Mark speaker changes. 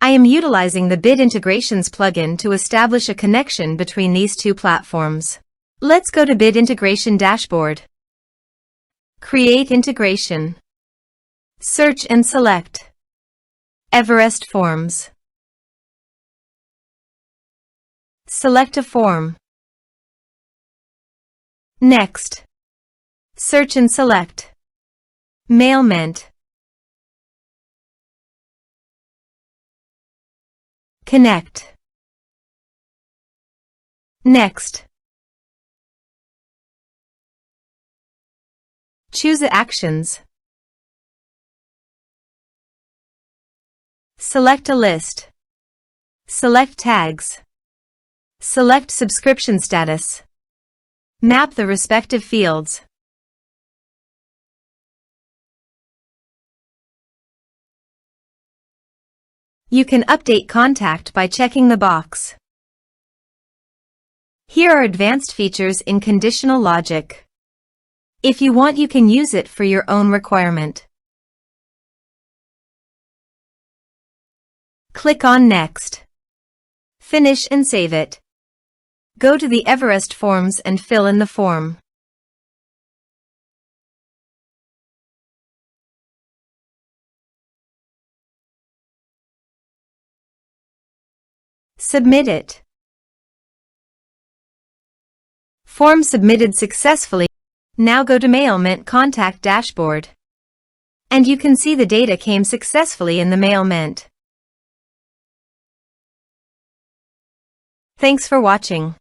Speaker 1: I am utilizing the Bit Integrations plugin to establish a connection between these two platforms. Let's go to Bit Integration Dashboard. Create integration. Search and select Everest Forms. Select a form. Next, search and select Mailment. Connect. Next, choose Actions. Select a list. Select tags. Select subscription status. Map the respective fields. You can update contact by checking the box. Here are advanced features in conditional logic. If you want, you can use it for your own requirement. Click on Next. Finish and save it. Go to the Everest Forms and fill in the form. Submit it. Form submitted successfully. Now go to Mailment Contact Dashboard. And you can see the data came successfully in the Mailment. Thanks for watching.